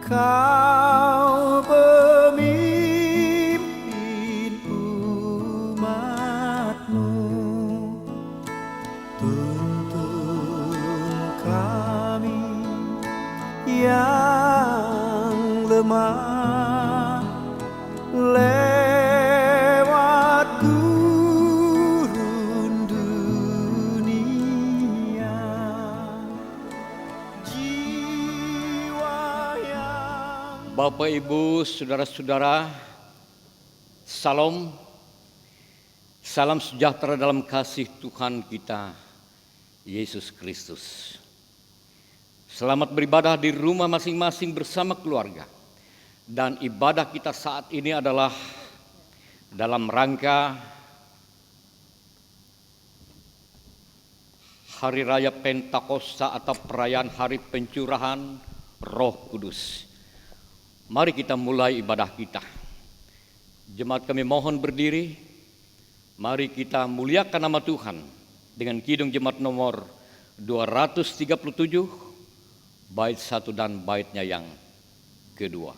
Kau pemimpin umat-Mu, tuntun kami yang lemah lewat gurun dunia. Jiwa yang Bapak, Ibu, Saudara-saudara, Salam. Salam sejahtera dalam kasih Tuhan kita, Yesus Kristus. Selamat beribadah di rumah masing-masing bersama keluarga. Dan ibadah kita saat ini adalah dalam rangka Hari Raya Pentakosta atau perayaan Hari Pencurahan Roh Kudus. Mari kita mulai ibadah kita. Jemaat kami mohon berdiri. Mari kita muliakan nama Tuhan dengan kidung jemaat nomor 237, bait 1 dan baitnya yang kedua.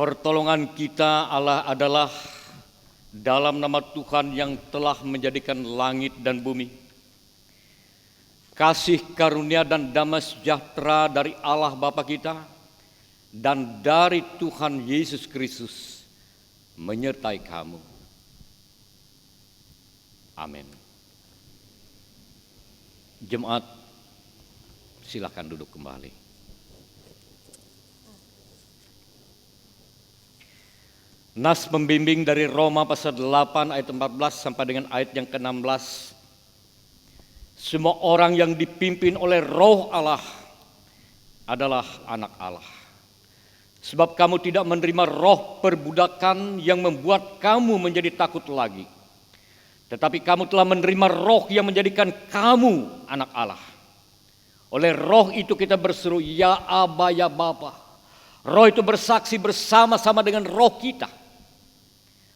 Pertolongan kita Allah adalah dalam nama Tuhan yang telah menjadikan langit dan bumi. Kasih karunia dan damai sejahtera dari Allah Bapa kita dan dari Tuhan Yesus Kristus menyertai kamu. Amin. Jemaat, silakan duduk kembali. Nas pembimbing dari Roma pasal 8 ayat 14 sampai dengan ayat yang ke-16. Semua orang yang dipimpin oleh Roh Allah adalah anak Allah. Sebab kamu tidak menerima roh perbudakan yang membuat kamu menjadi takut lagi. Tetapi kamu telah menerima roh yang menjadikan kamu anak Allah. Oleh roh itu kita berseru, ya Aba, ya Bapa. Roh itu bersaksi bersama-sama dengan roh kita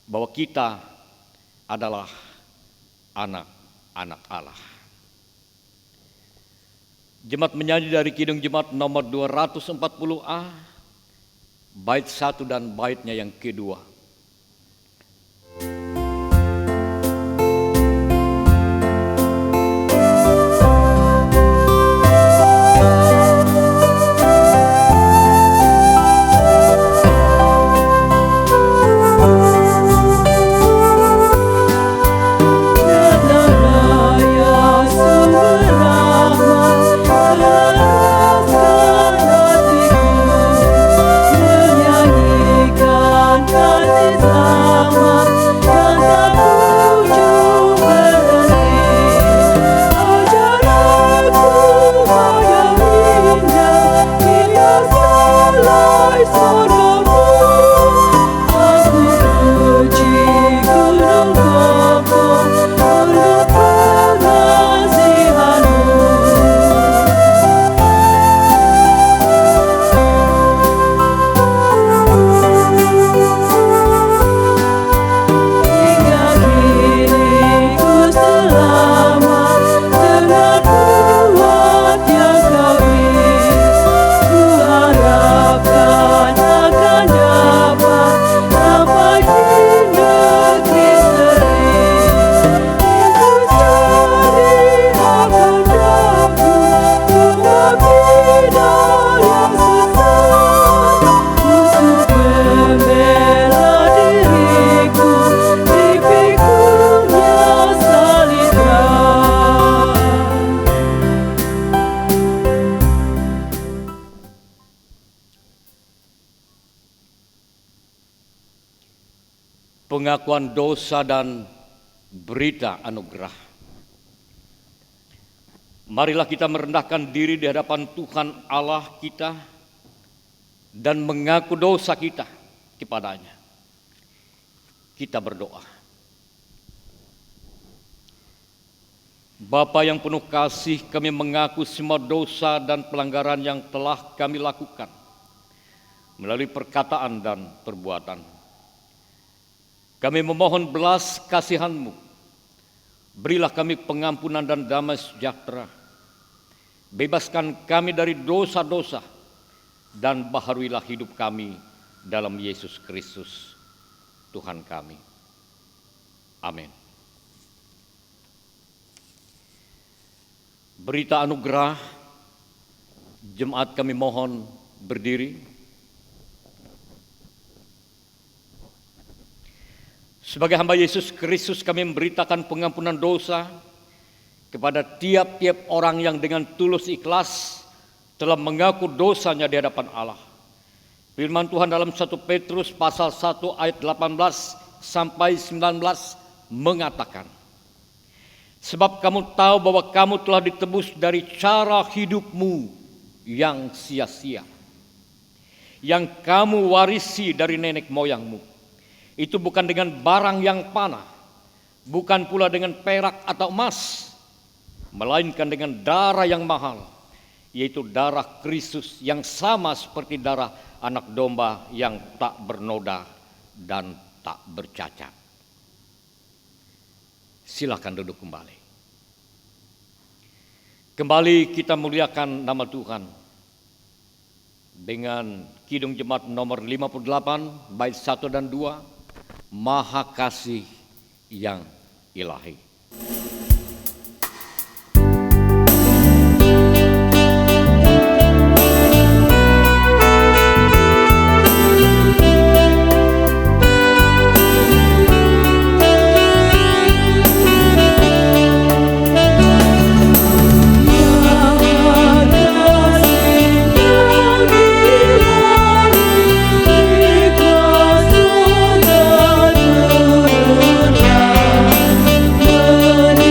bahwa kita adalah anak-anak Allah. Jemaat menyanyi dari Kidung Jemaat nomor 240A, bait 1 dan baitnya yang kedua. Pengakuan dosa dan berita anugerah. Marilah kita merendahkan diri di hadapan Tuhan Allah kita dan mengaku dosa kita kepadanya. Kita berdoa. Bapa yang penuh kasih, kami mengaku semua dosa dan pelanggaran yang telah kami lakukan melalui perkataan dan perbuatan. Kami memohon belas kasihan-Mu. Berilah kami pengampunan dan damai sejahtera. Bebaskan kami dari dosa-dosa dan baharuilah hidup kami dalam Yesus Kristus, Tuhan kami. Amin. Berita anugerah, jemaat kami mohon berdiri. Sebagai hamba Yesus Kristus kami memberitakan pengampunan dosa kepada tiap-tiap orang yang dengan tulus ikhlas telah mengaku dosanya di hadapan Allah. Firman Tuhan dalam 1 Petrus pasal 1 ayat 18 sampai 19 mengatakan, sebab kamu tahu bahwa kamu telah ditebus dari cara hidupmu yang sia-sia, yang kamu warisi dari nenek moyangmu. Itu bukan dengan barang yang panah, bukan pula dengan perak atau emas, melainkan dengan darah yang mahal, yaitu darah Kristus yang sama seperti darah anak domba yang tak bernoda dan tak bercacat. Silakan duduk kembali. Kembali kita muliakan nama Tuhan dengan Kidung Jemaat nomor 58 bait 1 dan 2. Maha Kasih yang Ilahi. Menyembah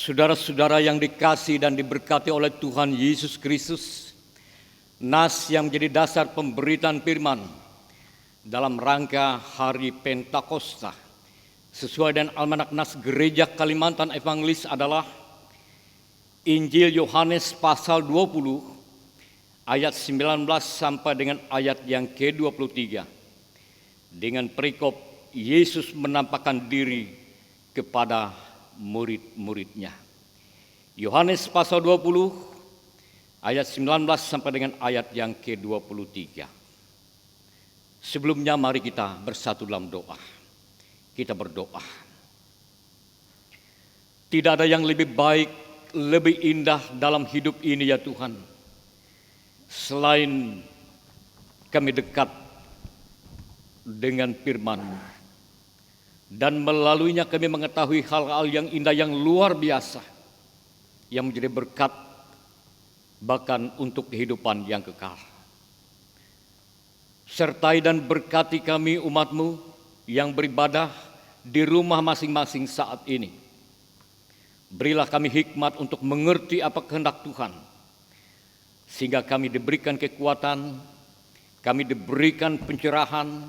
Saudara-saudara yang dikasihi dan diberkati oleh Tuhan Yesus Kristus, nas yang menjadi dasar pemberitaan firman dalam rangka Hari Pentakosta sesuai dengan Almanak Nas Gereja Kalimantan Evangelis adalah Injil Yohanes pasal 20 ayat 19 sampai dengan ayat yang ke-23 dengan perikop Yesus menampakkan diri kepada murid-muridnya. Yohanes pasal 20 ayat 19 sampai dengan ayat yang ke-23. Sebelumnya mari kita bersatu dalam doa. Kita berdoa. Tidak ada yang lebih baik, lebih indah dalam hidup ini ya Tuhan, selain kami dekat dengan firman-Mu. Dan melaluinya kami mengetahui hal-hal yang indah, yang luar biasa, yang menjadi berkat bahkan untuk kehidupan yang kekal. Sertai dan berkati kami umat-Mu yang beribadah di rumah masing-masing saat ini. Berilah kami hikmat untuk mengerti apa kehendak Tuhan, sehingga kami diberikan kekuatan, kami diberikan pencerahan,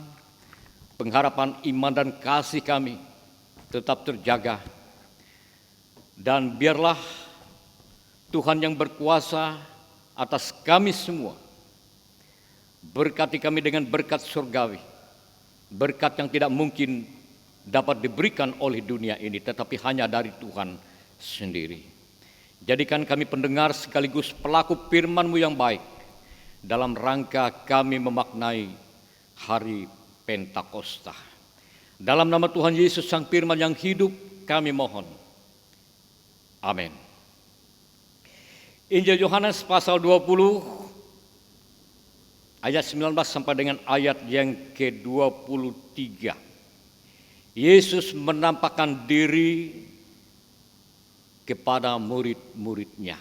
pengharapan iman dan kasih kami tetap terjaga. Dan biarlah Tuhan yang berkuasa atas kami semua berkati kami dengan berkat surgawi, berkat yang tidak mungkin dapat diberikan oleh dunia ini, tetapi hanya dari Tuhan sendiri. Jadikan kami pendengar sekaligus pelaku firman-Mu yang baik dalam rangka kami memaknai Hari Pentakosta. Dalam nama Tuhan Yesus Sang Firman yang hidup kami mohon. Amin. Injil Yohanes pasal 20 ayat 19 sampai dengan ayat yang ke-23. Yesus menampakkan diri kepada murid-muridnya.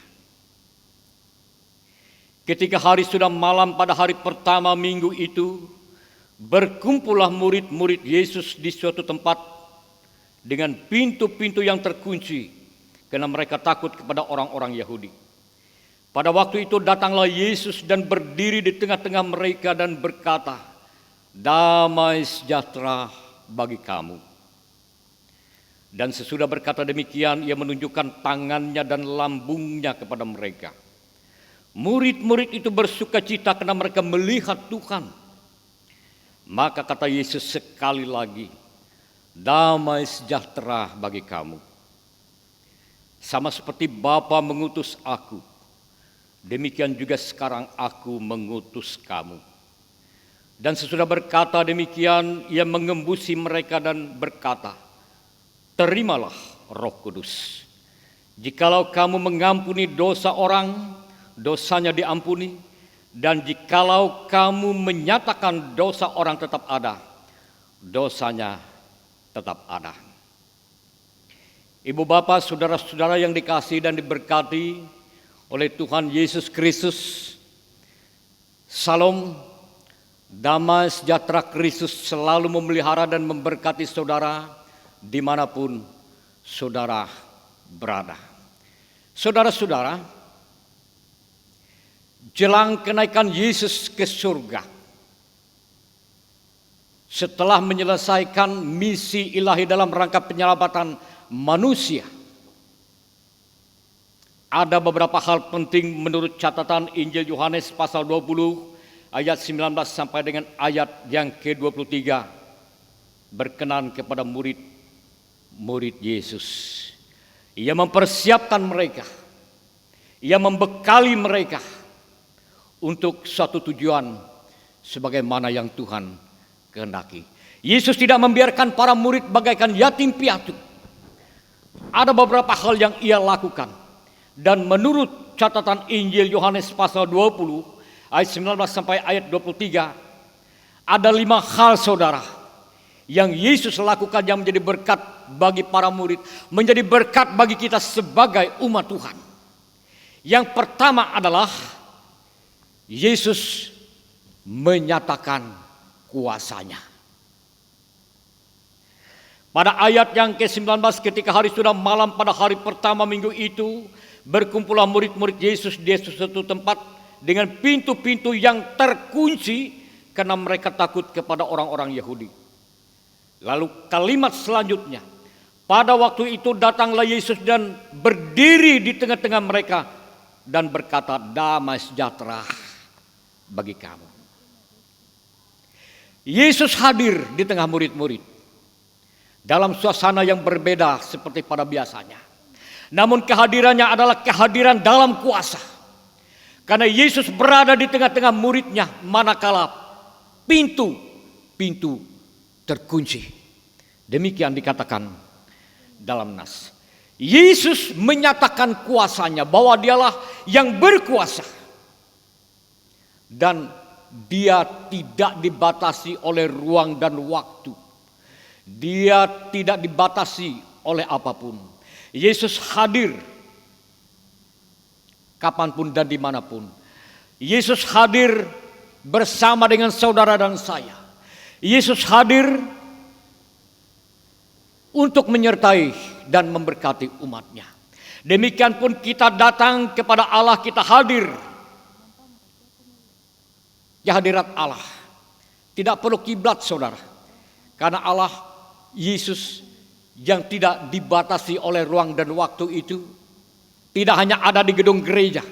Ketika hari sudah malam pada hari pertama minggu itu, berkumpullah murid-murid Yesus di suatu tempat dengan pintu-pintu yang terkunci karena mereka takut kepada orang-orang Yahudi. Pada waktu itu datanglah Yesus dan berdiri di tengah-tengah mereka dan berkata, "Damai sejahtera bagi kamu." Dan sesudah berkata demikian, ia menunjukkan tangannya dan lambungnya kepada mereka. Murid-murid itu bersuka cita karena mereka melihat Tuhan. Maka kata Yesus sekali lagi, "Damai sejahtera bagi kamu. Sama seperti Bapa mengutus aku, demikian juga sekarang aku mengutus kamu." Dan sesudah berkata demikian, ia mengembusi mereka dan berkata, "Terimalah Roh Kudus. Jikalau kamu mengampuni dosa orang, dosanya diampuni. Dan jikalau kamu menyatakan dosa orang tetap ada, dosanya tetap ada." Ibu bapak, saudara-saudara yang dikasihi dan diberkati oleh Tuhan Yesus Kristus, Salam, damai sejahtera Kristus selalu memelihara dan memberkati saudara dimanapun saudara berada. Saudara-saudara, jelang kenaikan Yesus ke surga, setelah menyelesaikan misi ilahi dalam rangka penyelamatan manusia, ada beberapa hal penting menurut catatan Injil Yohanes pasal 20 ayat 19 sampai dengan ayat yang ke-23 berkenan kepada murid Yesus. Ia mempersiapkan mereka, ia membekali mereka untuk suatu tujuan sebagaimana yang Tuhan kehendaki. Yesus tidak membiarkan para murid bagaikan yatim piatu. Ada beberapa hal yang ia lakukan. Dan menurut catatan Injil Yohanes pasal 20 ayat 19 sampai ayat 23, ada 5 hal saudara yang Yesus lakukan yang menjadi berkat bagi para murid, menjadi berkat bagi kita sebagai umat Tuhan. Yang pertama adalah Yesus menyatakan kuasanya. Pada ayat yang ke-19, ketika hari sudah malam pada hari pertama minggu itu, berkumpullah murid-murid Yesus di suatu tempat dengan pintu-pintu yang terkunci karena mereka takut kepada orang-orang Yahudi. Lalu kalimat selanjutnya, pada waktu itu datanglah Yesus dan berdiri di tengah-tengah mereka dan berkata, damai sejahtera bagi kamu. Yesus hadir di tengah murid-murid dalam suasana yang berbeda seperti pada biasanya. Namun kehadirannya adalah kehadiran dalam kuasa. Karena Yesus berada di tengah-tengah muridnya manakala pintu terkunci. Demikian dikatakan dalam nas. Yesus menyatakan kuasanya, bahwa dialah yang berkuasa. Dan dia tidak dibatasi oleh ruang dan waktu. Dia tidak dibatasi oleh apapun. Yesus hadir kapanpun dan dimanapun. Yesus hadir bersama dengan saudara dan saya. Yesus hadir untuk menyertai dan memberkati umatnya. Demikian pun kita datang kepada Allah, kita hadir di hadirat Allah. Tidak perlu kiblat, saudara. Karena Allah, Yesus yang tidak dibatasi oleh ruang dan waktu itu, tidak hanya ada di gedung gereja,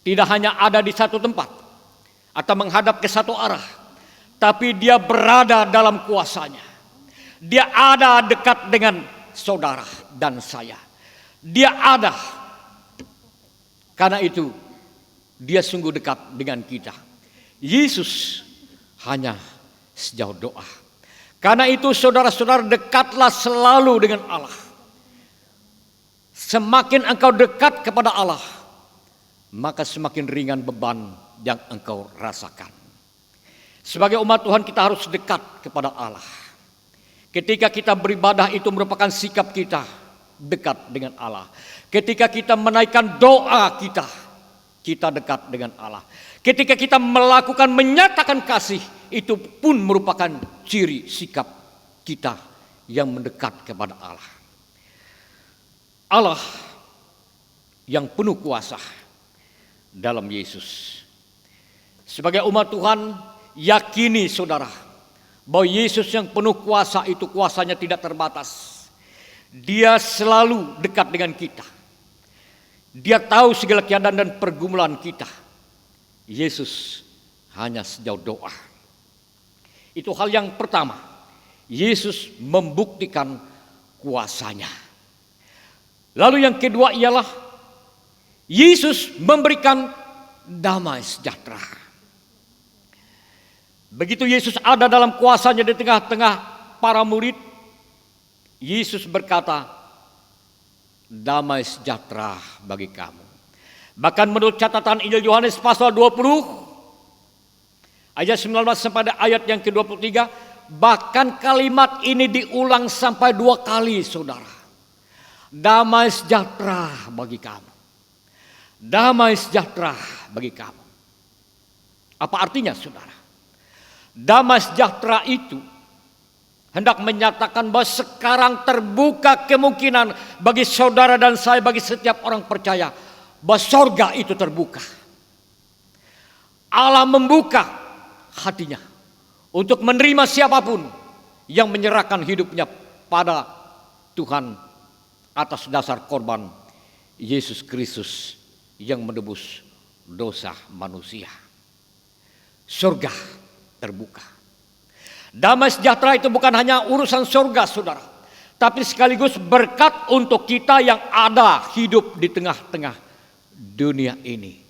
tidak hanya ada di satu tempat atau menghadap ke satu arah, tapi dia berada dalam kuasanya. Dia ada dekat dengan saudara dan saya. Dia ada. Karena itu dia sungguh dekat dengan kita. Yesus hanya sejauh doa. Karena itu saudara-saudara, dekatlah selalu dengan Allah. Semakin engkau dekat kepada Allah, maka semakin ringan beban yang engkau rasakan. Sebagai umat Tuhan, kita harus dekat kepada Allah. Ketika kita beribadah, itu merupakan sikap kita dekat dengan Allah. Ketika kita menaikkan doa kita dekat dengan Allah. Ketika kita menyatakan kasih, itu pun merupakan ciri sikap kita yang mendekat kepada Allah. Allah yang penuh kuasa dalam Yesus. Sebagai umat Tuhan, yakini saudara, bahwa Yesus yang penuh kuasa itu kuasanya tidak terbatas. Dia selalu dekat dengan kita. Dia tahu segala keadaan dan pergumulan kita. Yesus hanya sejauh doa. Itu hal yang pertama. Yesus membuktikan kuasanya. Lalu yang kedua ialah Yesus memberikan damai sejahtera. Begitu Yesus ada dalam kuasanya di tengah-tengah para murid, Yesus berkata, damai sejahtera bagi kamu. Bahkan menurut catatan Injil Yohanes pasal 20 ayat 19 sampai ayat yang ke-23, bahkan kalimat ini diulang sampai 2 kali, saudara. Damai sejahtera bagi kamu. Damai sejahtera bagi kamu. Apa artinya, saudara? Damai sejahtera itu hendak menyatakan bahwa sekarang terbuka kemungkinan bagi saudara dan saya, bagi setiap orang percaya, bahwa sorga itu terbuka. Allah membuka hatinya untuk menerima siapapun yang menyerahkan hidupnya pada Tuhan atas dasar korban Yesus Kristus yang menebus dosa manusia. Surga terbuka. Damai sejahtera itu bukan hanya urusan surga, saudara, tapi sekaligus berkat untuk kita yang ada hidup di tengah-tengah dunia ini.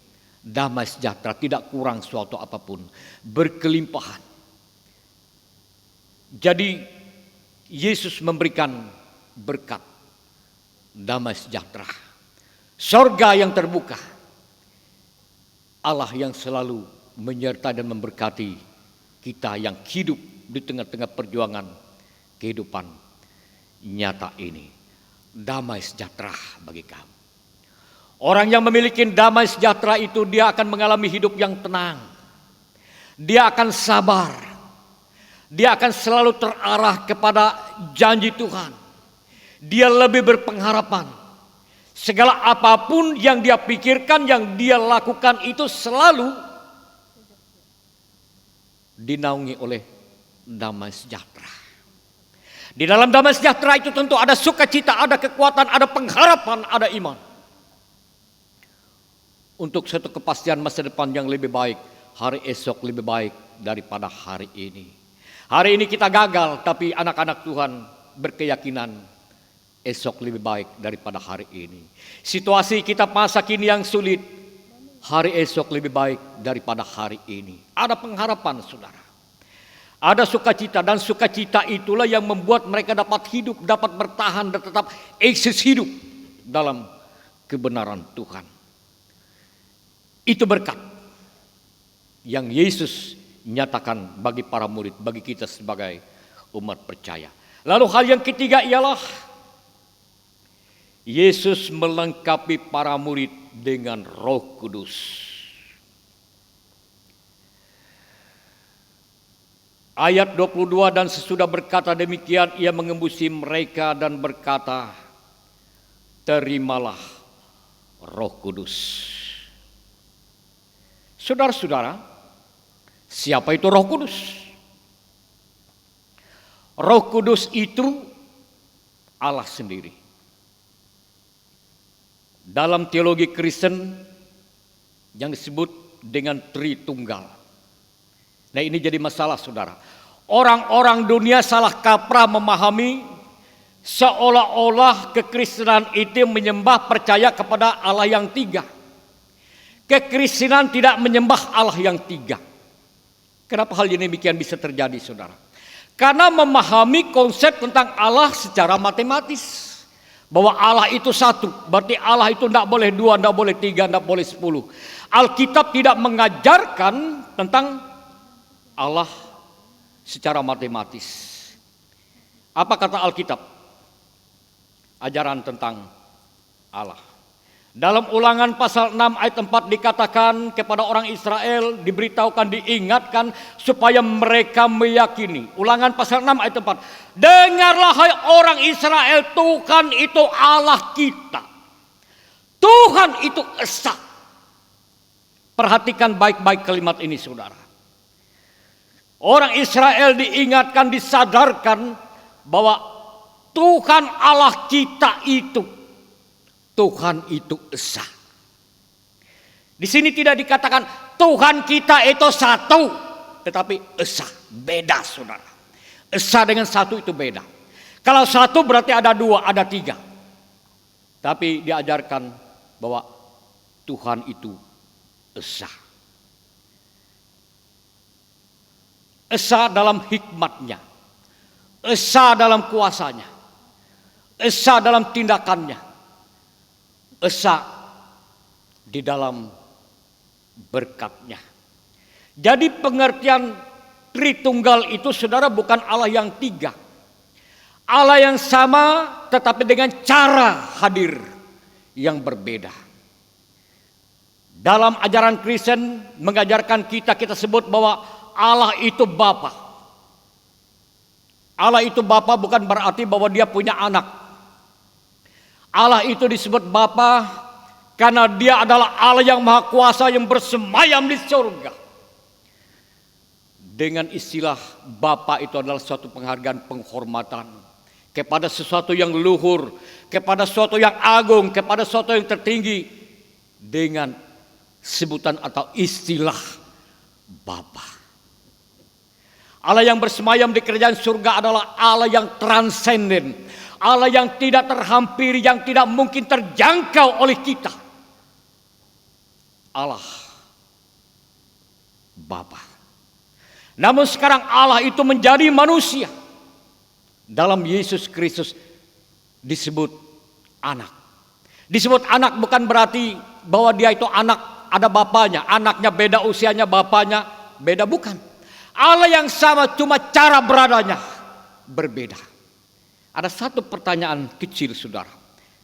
Damai sejahtera tidak kurang suatu apapun, berkelimpahan. Jadi Yesus memberikan berkat damai sejahtera, surga yang terbuka, Allah yang selalu menyertai dan memberkati kita yang hidup di tengah-tengah perjuangan kehidupan nyata ini. Damai sejahtera bagi kamu. Orang yang memiliki damai sejahtera itu, dia akan mengalami hidup yang tenang. Dia akan sabar. Dia akan selalu terarah kepada janji Tuhan. Dia lebih berpengharapan. Segala apapun yang dia pikirkan, yang dia lakukan itu selalu dinaungi oleh damai sejahtera. Di dalam damai sejahtera itu tentu ada sukacita, ada kekuatan, ada pengharapan, ada iman. Untuk satu kepastian masa depan yang lebih baik, hari esok lebih baik daripada hari ini. Hari ini kita gagal, tapi anak-anak Tuhan berkeyakinan esok lebih baik daripada hari ini. Situasi kita masa kini yang sulit, hari esok lebih baik daripada hari ini. Ada pengharapan, saudara. Ada sukacita, dan sukacita itulah yang membuat mereka dapat hidup, dapat bertahan dan tetap eksis hidup dalam kebenaran Tuhan. Itu berkat yang Yesus nyatakan bagi para murid, bagi kita sebagai umat percaya. Lalu hal yang ketiga ialah Yesus melengkapi para murid dengan Roh Kudus. Ayat 22, dan sesudah berkata demikian ia mengembusi mereka dan berkata, terimalah Roh Kudus. Saudara-saudara, siapa itu Roh Kudus? Roh Kudus itu Allah sendiri. Dalam teologi Kristen yang disebut dengan Tritunggal. Nah, ini jadi masalah, saudara. Orang-orang dunia salah kaprah memahami seolah-olah kekristenan itu menyembah percaya kepada Allah yang tiga. Kekristenan tidak menyembah Allah yang tiga. Kenapa hal ini demikian bisa terjadi, saudara? Karena memahami konsep tentang Allah secara matematis. Bahwa Allah itu satu, berarti Allah itu tidak boleh dua, tidak boleh tiga, tidak boleh 10. Alkitab tidak mengajarkan tentang Allah secara matematis. Apa kata Alkitab? Ajaran tentang Allah. Dalam Ulangan pasal 6 ayat 4 dikatakan kepada orang Israel, diberitahukan, diingatkan supaya mereka meyakini. Ulangan pasal 6 ayat 4. Dengarlah hai orang Israel, Tuhan itu Allah kita. Tuhan itu esa. Perhatikan baik-baik kalimat ini, saudara. Orang Israel diingatkan, disadarkan bahwa Tuhan Allah kita itu, Tuhan itu esa. Di sini tidak dikatakan Tuhan kita itu satu, tetapi esa, beda, saudara. Esa dengan satu itu beda. Kalau satu berarti ada dua, ada tiga. Tapi diajarkan bahwa Tuhan itu esa. Esa dalam hikmatnya, esa dalam kuasanya, esa dalam tindakannya, esa di dalam berkatnya. Jadi pengertian Tritunggal itu, saudara, bukan Allah yang tiga. Allah yang sama tetapi dengan cara hadir yang berbeda. Dalam ajaran Kristen mengajarkan kita sebut bahwa Allah itu Bapa. Allah itu Bapa bukan berarti bahwa dia punya anak. Allah itu disebut Bapa karena dia adalah Allah yang Maha Kuasa yang bersemayam di surga. Dengan istilah Bapa itu adalah suatu penghargaan, penghormatan kepada sesuatu yang luhur, kepada sesuatu yang agung, kepada sesuatu yang tertinggi dengan sebutan atau istilah Bapa. Allah yang bersemayam di kerajaan surga adalah Allah yang transenden, Allah yang tidak terhampiri, yang tidak mungkin terjangkau oleh kita. Allah Bapa. Namun sekarang Allah itu menjadi manusia. Dalam Yesus Kristus disebut anak. Disebut anak bukan berarti bahwa dia itu anak, ada bapaknya, anaknya beda usianya, bapaknya beda, bukan. Allah yang sama, cuma cara beradanya berbeda. Ada satu pertanyaan kecil, saudara.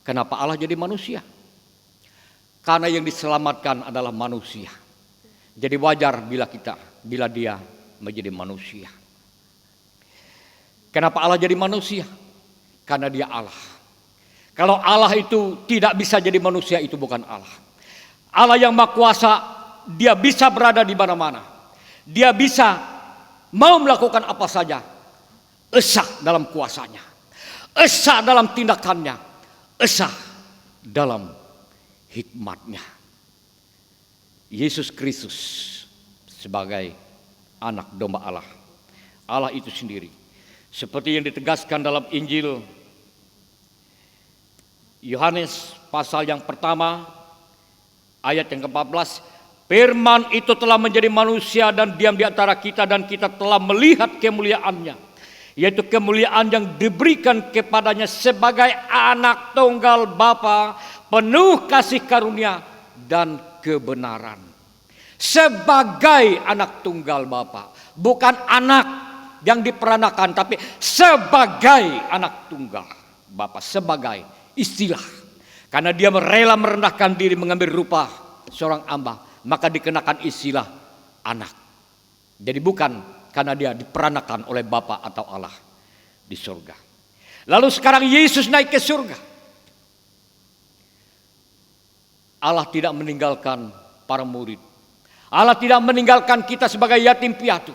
Kenapa Allah jadi manusia? Karena yang diselamatkan adalah manusia. Jadi wajar bila dia menjadi manusia. Kenapa Allah jadi manusia? Karena dia Allah. Kalau Allah itu tidak bisa jadi manusia, itu bukan Allah. Allah yang Maha Kuasa, dia bisa berada di mana-mana. Dia bisa mau melakukan apa saja. Esa dalam kuasanya, esa dalam tindakannya, esa dalam hikmatnya. Yesus Kristus sebagai anak domba Allah. Allah itu sendiri. Seperti yang ditegaskan dalam Injil Yohanes pasal yang pertama ayat yang ke-14, firman itu telah menjadi manusia dan diam di antara kita, dan kita telah melihat kemuliaannya, yaitu kemuliaan yang diberikan kepadanya sebagai anak tunggal Bapa, penuh kasih karunia dan kebenaran. Sebagai anak tunggal Bapa, bukan anak yang diperanakan, tapi sebagai anak tunggal Bapa, sebagai istilah. Karena dia rela merendahkan diri, mengambil rupa seorang hamba, maka dikenakan istilah anak. Jadi bukan karena dia diperanakan oleh Bapa atau Allah di surga. Lalu sekarang Yesus naik ke surga. Allah tidak meninggalkan para murid. Allah tidak meninggalkan kita sebagai yatim piatu.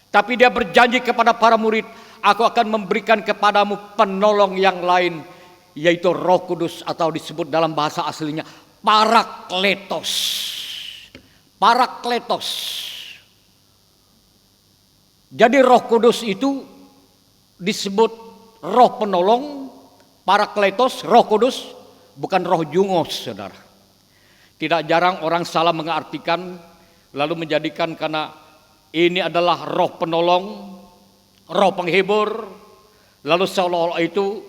Tapi dia berjanji kepada para murid, aku akan memberikan kepadamu penolong yang lain, yaitu Roh Kudus, atau disebut dalam bahasa aslinya Parakletos. Parakletos. Jadi Roh Kudus itu disebut roh penolong, Parakletos, Roh Kudus, bukan roh jungos, saudara. Tidak jarang orang salah mengartikan, lalu menjadikan karena ini adalah roh penolong, roh penghibur, lalu seolah-olah itu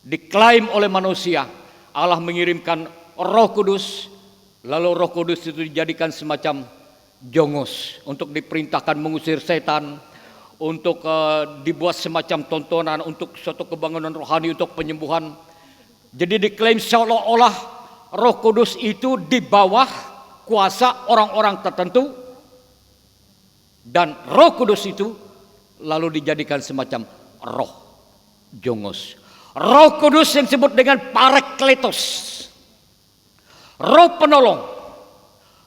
diklaim oleh manusia. Allah mengirimkan Roh Kudus, lalu Roh Kudus itu dijadikan semacam jongos untuk diperintahkan mengusir setan, untuk dibuat semacam tontonan untuk suatu kebangunan rohani, untuk penyembuhan. Jadi diklaim seolah-olah Roh Kudus itu di bawah kuasa orang-orang tertentu, dan Roh Kudus itu lalu dijadikan semacam roh jongos. Roh Kudus yang disebut dengan Parakletos, roh penolong,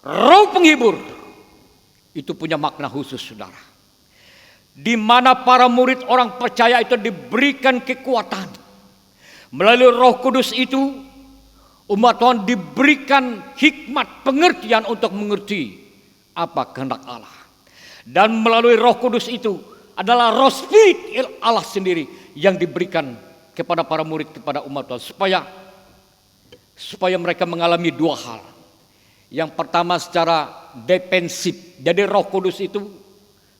roh penghibur, itu punya makna khusus, saudara. Di mana para murid orang percaya itu diberikan kekuatan. Melalui Roh Kudus itu, umat Tuhan diberikan hikmat, pengertian untuk mengerti apa kehendak Allah. Dan melalui Roh Kudus itu adalah roh spirit Allah sendiri yang diberikan kepada para murid, kepada umat Tuhan, supaya mereka mengalami dua hal. Yang pertama secara defensif. Jadi Roh Kudus itu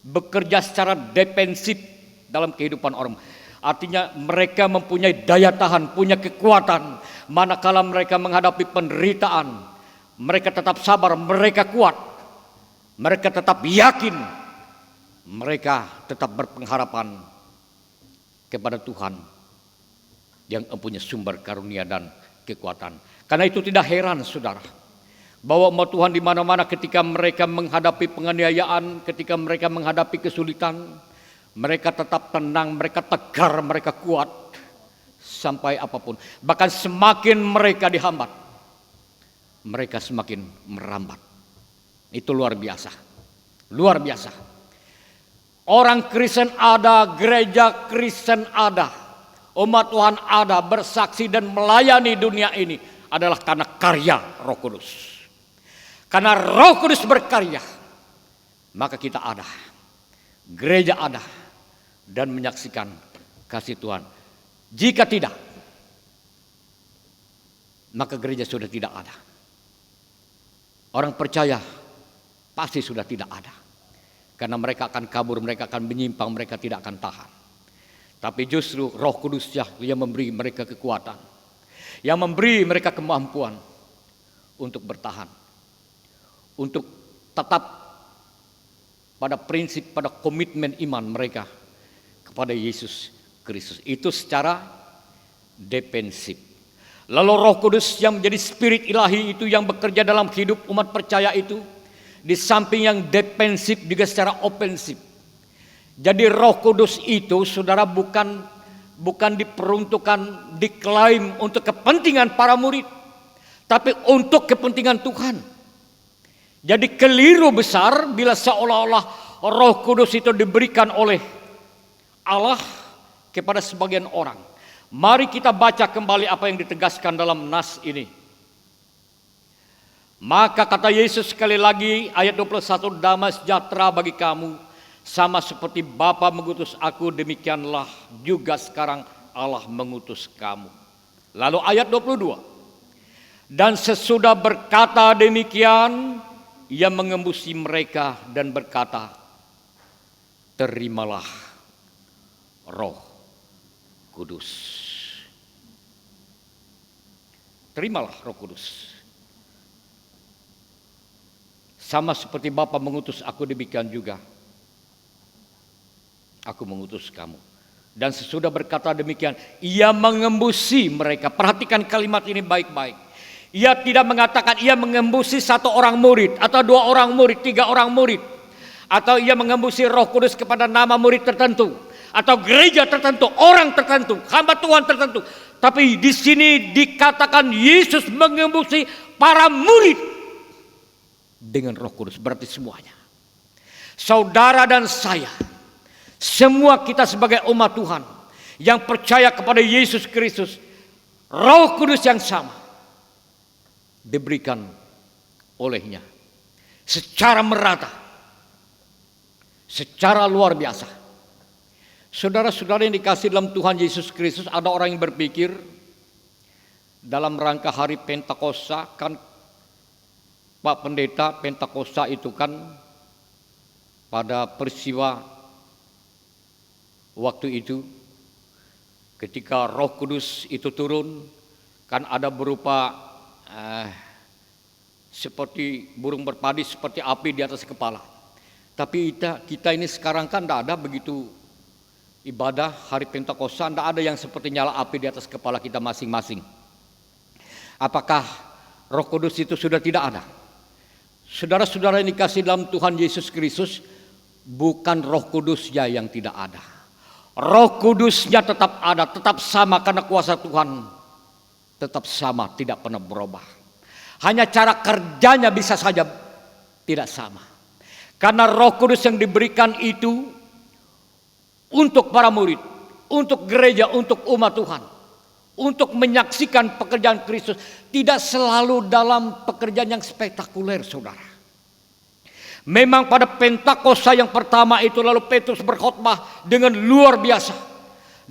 bekerja secara defensif dalam kehidupan orang. Artinya mereka mempunyai daya tahan, punya kekuatan. Manakala mereka menghadapi penderitaan, mereka tetap sabar, mereka kuat, mereka tetap yakin, mereka tetap berpengharapan kepada Tuhan yang mempunyai sumber karunia dan kekuatan. Karena itu tidak heran, saudara, bahwa umat Tuhan di mana-mana ketika mereka menghadapi penganiayaan, ketika mereka menghadapi kesulitan, mereka tetap tenang, mereka tegar, mereka kuat sampai apapun. Bahkan semakin mereka dihambat, mereka semakin merambat. Itu luar biasa. Luar biasa. Orang Kristen ada, gereja Kristen ada, umat Tuhan ada, bersaksi dan melayani dunia ini adalah karena karya Roh Kudus. Karena Roh Kudus berkarya, maka kita ada, gereja ada, dan menyaksikan kasih Tuhan. Jika tidak, maka gereja sudah tidak ada. Orang percaya pasti sudah tidak ada. Karena mereka akan kabur, mereka akan menyimpang, mereka tidak akan tahan. Tapi justru Roh Kudus yang memberi mereka kekuatan, yang memberi mereka kemampuan untuk bertahan, untuk tetap pada prinsip, pada komitmen iman mereka kepada Yesus Kristus. Itu secara defensif. Lalu Roh Kudus yang menjadi spirit ilahi itu yang bekerja dalam hidup umat percaya itu, di samping yang defensif juga secara ofensif, Jadi Roh Kudus itu saudara bukan diperuntukkan, diklaim untuk kepentingan para murid, tapi untuk kepentingan Tuhan. Jadi keliru besar bila seolah-olah Roh Kudus itu diberikan oleh Allah kepada sebagian orang. Mari kita baca kembali apa yang ditegaskan dalam nas ini. Maka kata Yesus sekali lagi, ayat 21, damai sejahtera bagi kamu, sama seperti Bapa mengutus aku, demikianlah juga sekarang Allah mengutus kamu. Lalu ayat 22, dan sesudah berkata demikian, ia mengembusi mereka dan berkata, terimalah Roh Kudus. Terimalah Roh Kudus. Sama seperti Bapa mengutus aku, demikian juga aku mengutus kamu. Dan sesudah berkata demikian, ia mengembusi mereka. Perhatikan kalimat ini baik-baik. Ia tidak mengatakan ia mengembusi 1 orang murid, atau 2 orang murid, 3 orang murid, atau ia mengembusi Roh Kudus kepada nama murid tertentu, atau gereja tertentu, orang tertentu, hamba Tuhan tertentu. Tapi di sini dikatakan Yesus mengembusi para murid dengan Roh Kudus. Berarti semuanya. Saudara dan saya, semua kita sebagai umat Tuhan yang percaya kepada Yesus Kristus, Roh Kudus yang sama diberikan olehnya secara merata, secara luar biasa. Saudara-saudara yang dikasihi dalam Tuhan Yesus Kristus, ada orang yang berpikir dalam rangka hari Pentakosta, kan Pak Pendeta, Pentakosta itu kan pada peristiwa waktu itu ketika Roh Kudus itu turun, kan ada berupa seperti burung berpadi, seperti api di atas kepala. Tapi kita ini sekarang kan tidak ada begitu ibadah hari Pentakosta, tidak ada yang seperti nyala api di atas kepala kita masing-masing. Apakah Roh Kudus itu sudah tidak ada? Saudara-saudara yang dikasihi dalam Tuhan Yesus Kristus, bukan Roh Kudusnya yang tidak ada. Roh Kudusnya tetap ada, tetap sama, karena kuasa Tuhan tetap sama, tidak pernah berubah. Hanya cara kerjanya bisa saja tidak sama. Karena Roh Kudus yang diberikan itu untuk para murid, untuk gereja, untuk umat Tuhan, untuk menyaksikan pekerjaan Kristus, tidak selalu dalam pekerjaan yang spektakuler, saudara. Memang pada Pentakosta yang pertama itu, lalu Petrus berkhotbah dengan luar biasa,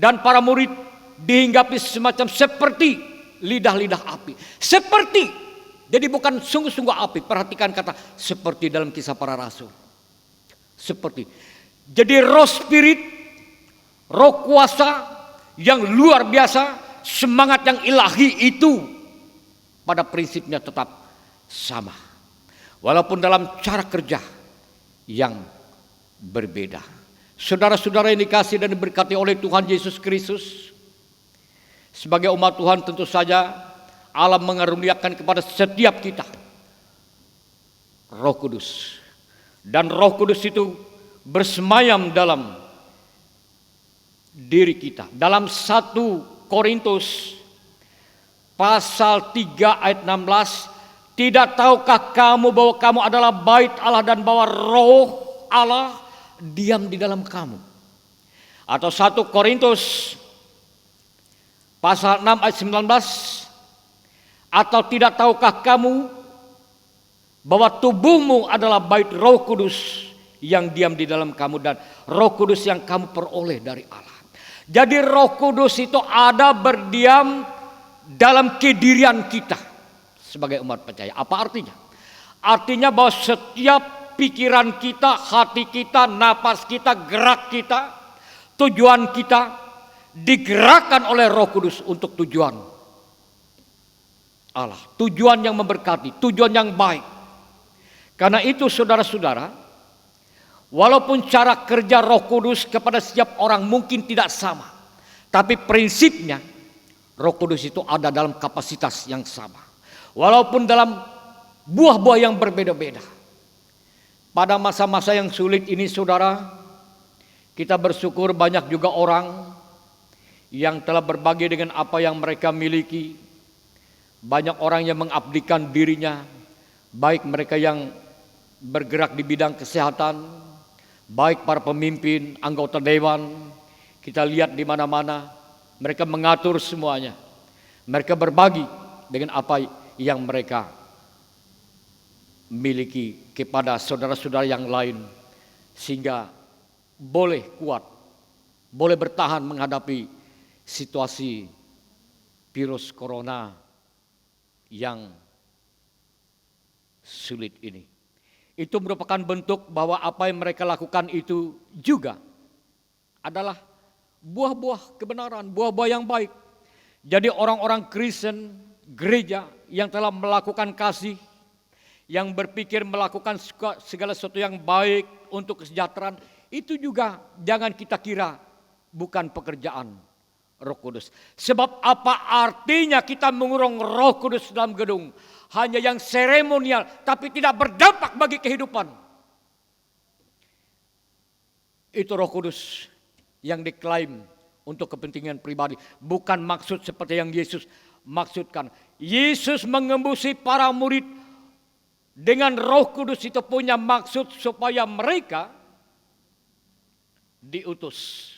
dan para murid dihinggapi semacam seperti lidah-lidah api. Seperti, jadi bukan sungguh-sungguh api. Perhatikan kata seperti dalam Kisah Para Rasul. Seperti. Jadi roh spirit, roh kuasa yang luar biasa, semangat yang ilahi itu pada prinsipnya tetap sama. Walaupun dalam cara kerja yang berbeda. Saudara-saudara yang dikasihi dan diberkati oleh Tuhan Yesus Kristus, sebagai umat Tuhan tentu saja Allah mengaruniakan kepada setiap kita Roh Kudus. Dan Roh Kudus itu bersemayam dalam diri kita. Dalam 1 Korintus pasal 3 ayat 16, tidak tahukah kamu bahwa kamu adalah bait Allah dan bahwa Roh Allah diam di dalam kamu? Atau 1 Korintus pasal 6 ayat 19, atau tidak tahukah kamu bahwa tubuhmu adalah bait Roh Kudus yang diam di dalam kamu, dan Roh Kudus yang kamu peroleh dari Allah. Jadi Roh Kudus itu ada berdiam dalam kedirian kita sebagai umat percaya. Apa artinya? Artinya bahwa setiap pikiran kita, hati kita, napas kita, gerak kita, tujuan kita digerakkan oleh Roh Kudus untuk tujuan Allah, tujuan yang memberkati, tujuan yang baik. Karena itu saudara-saudara, walaupun cara kerja Roh Kudus kepada setiap orang mungkin tidak sama, tapi prinsipnya Roh Kudus itu ada dalam kapasitas yang sama. Walaupun dalam buah-buah yang berbeda-beda. Pada masa-masa yang sulit ini, saudara, Kita bersyukur banyak juga orang yang telah berbagi dengan apa yang mereka miliki. Banyak orang yang mengabdikan dirinya, baik mereka yang bergerak di bidang kesehatan, baik para pemimpin, anggota dewan. Kita lihat di mana-mana mereka mengatur semuanya. Mereka berbagi dengan apa yang mereka miliki kepada saudara-saudara yang lain, sehingga boleh kuat, boleh bertahan menghadapi situasi virus corona yang sulit ini. Itu merupakan bentuk bahwa apa yang mereka lakukan itu juga adalah buah-buah kebenaran, buah-buah yang baik. Jadi orang-orang Kristen, gereja yang telah melakukan kasih, yang berpikir melakukan segala sesuatu yang baik untuk kesejahteraan, itu juga jangan kita kira bukan pekerjaan Roh Kudus. Sebab apa artinya kita mengurung Roh Kudus dalam gedung? Hanya yang seremonial tapi tidak berdampak bagi kehidupan. Itu Roh Kudus yang diklaim untuk kepentingan pribadi. Bukan maksud seperti yang Yesus maksudkan. Yesus mengembusi para murid dengan Roh Kudus, itu punya maksud supaya mereka diutus.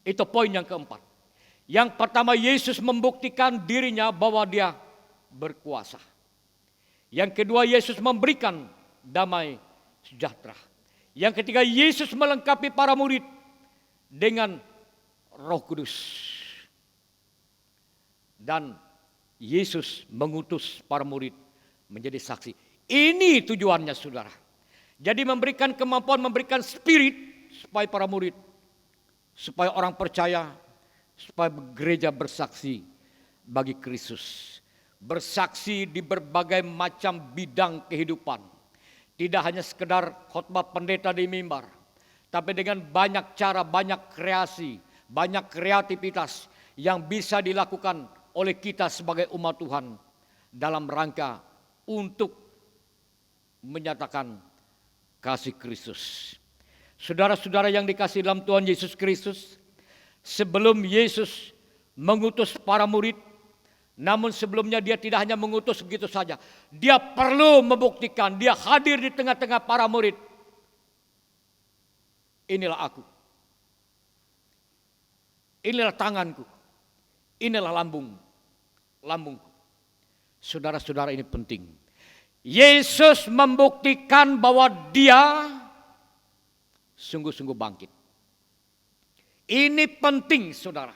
Itu poin yang keempat. Yang pertama, Yesus membuktikan dirinya bahwa dia berkuasa. Yang kedua, Yesus memberikan damai sejahtera. Yang ketiga, Yesus melengkapi para murid dengan Roh Kudus. Dan Yesus mengutus para murid menjadi saksi. Ini tujuannya, saudara. Jadi memberikan kemampuan, memberikan spirit supaya para murid, supaya orang percaya, supaya gereja bersaksi bagi Kristus. Bersaksi di berbagai macam bidang kehidupan. Tidak hanya sekedar khotbah pendeta di mimbar, tapi dengan banyak cara, banyak kreasi, banyak kreativitas yang bisa dilakukan oleh kita sebagai umat Tuhan dalam rangka untuk menyatakan kasih Kristus. Saudara-saudara yang dikasihi dalam Tuhan Yesus Kristus, sebelum Yesus mengutus para murid, namun sebelumnya dia tidak hanya mengutus begitu saja. Dia perlu membuktikan, dia hadir di tengah-tengah para murid. Inilah aku. Inilah tanganku. Inilah lambungku. Saudara-saudara, ini penting. Yesus membuktikan bahwa dia sungguh-sungguh bangkit. Ini penting, saudara.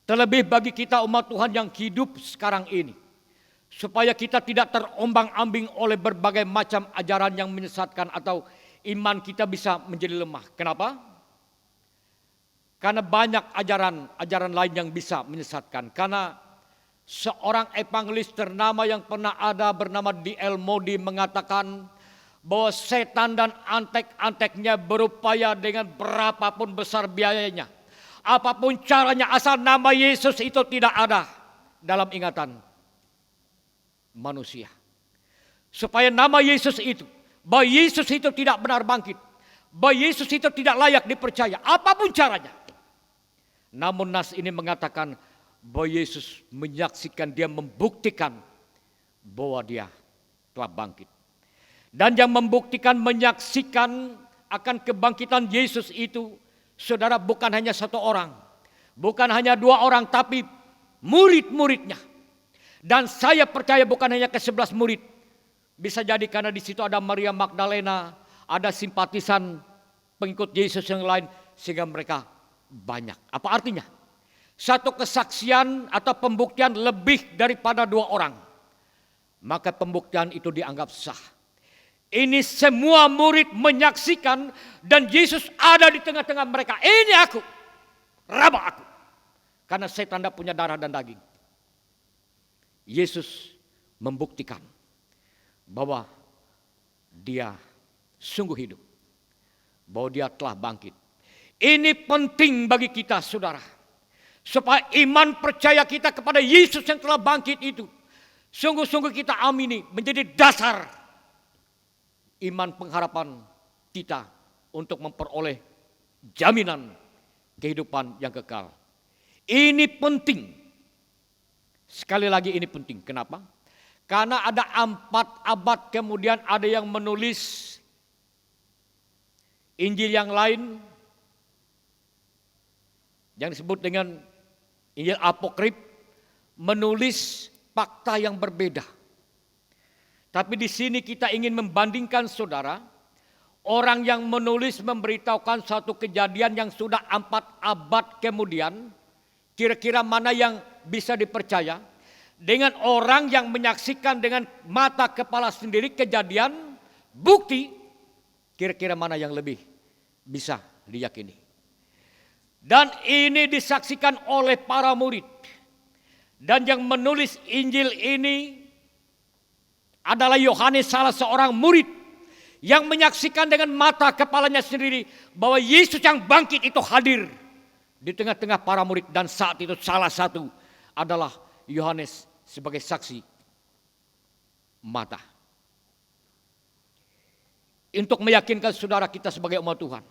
Terlebih bagi kita umat Tuhan yang hidup sekarang ini. Supaya kita tidak terombang-ambing oleh berbagai macam ajaran yang menyesatkan atau iman kita bisa menjadi lemah. Kenapa? Karena banyak ajaran lain yang bisa menyesatkan. Karena seorang evangelis ternama yang pernah ada bernama D.L. Moody mengatakan bahwa setan dan antek-anteknya berupaya dengan berapapun besar biayanya, apapun caranya, asal nama Yesus itu tidak ada dalam ingatan manusia. Supaya nama Yesus itu, bahwa Yesus itu tidak benar bangkit, bahwa Yesus itu tidak layak dipercaya, apapun caranya. Namun nas ini mengatakan bahwa Yesus menyaksikan, dia membuktikan bahwa dia telah bangkit. Dan yang membuktikan, menyaksikan akan kebangkitan Yesus itu, saudara, bukan hanya satu orang, bukan hanya dua orang, tapi murid-muridnya. Dan saya percaya bukan hanya ke-11 murid. Bisa jadi karena di situ ada Maria Magdalena, ada simpatisan pengikut Yesus yang lain, sehingga mereka banyak. Apa artinya? Satu kesaksian atau pembuktian lebih daripada dua orang, maka pembuktian itu dianggap sah. Ini semua murid menyaksikan dan Yesus ada di tengah-tengah mereka. Ini aku, raba aku. Karena setan tidak punya darah dan daging. Yesus membuktikan bahwa dia sungguh hidup, bahwa dia telah bangkit. Ini penting bagi kita, saudara. Supaya iman percaya kita kepada Yesus yang telah bangkit itu sungguh-sungguh kita amini, menjadi dasar iman pengharapan kita untuk memperoleh jaminan kehidupan yang kekal. Ini penting. Sekali lagi ini penting. Kenapa? Karena ada 4 abad kemudian ada yang menulis Injil yang lain yang disebut dengan Injil apokrif, menulis fakta yang berbeda. Tapi di sini kita ingin membandingkan saudara, orang yang menulis memberitahukan suatu kejadian yang sudah 4 abad kemudian, kira-kira mana yang bisa dipercaya, dengan orang yang menyaksikan dengan mata kepala sendiri kejadian, bukti, kira-kira mana yang lebih bisa diyakini. Dan ini disaksikan oleh para murid. Dan yang menulis Injil ini adalah Yohanes, salah seorang murid yang menyaksikan dengan mata kepalanya sendiri bahwa Yesus yang bangkit itu hadir di tengah-tengah para murid. Dan saat itu salah satu adalah Yohanes sebagai saksi mata. Untuk meyakinkan saudara kita sebagai umat Tuhan,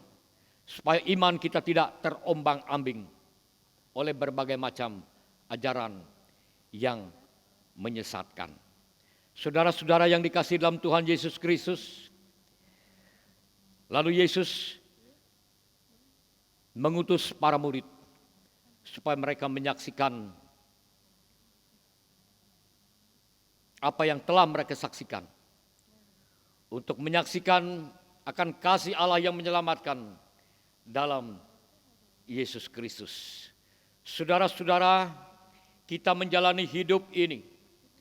supaya iman kita tidak terombang-ambing oleh berbagai macam ajaran yang menyesatkan. Saudara-saudara yang dikasihi dalam Tuhan Yesus Kristus, lalu Yesus mengutus para murid supaya mereka menyaksikan apa yang telah mereka saksikan. Untuk menyaksikan akan kasih Allah yang menyelamatkan dalam Yesus Kristus. Saudara-saudara, kita menjalani hidup ini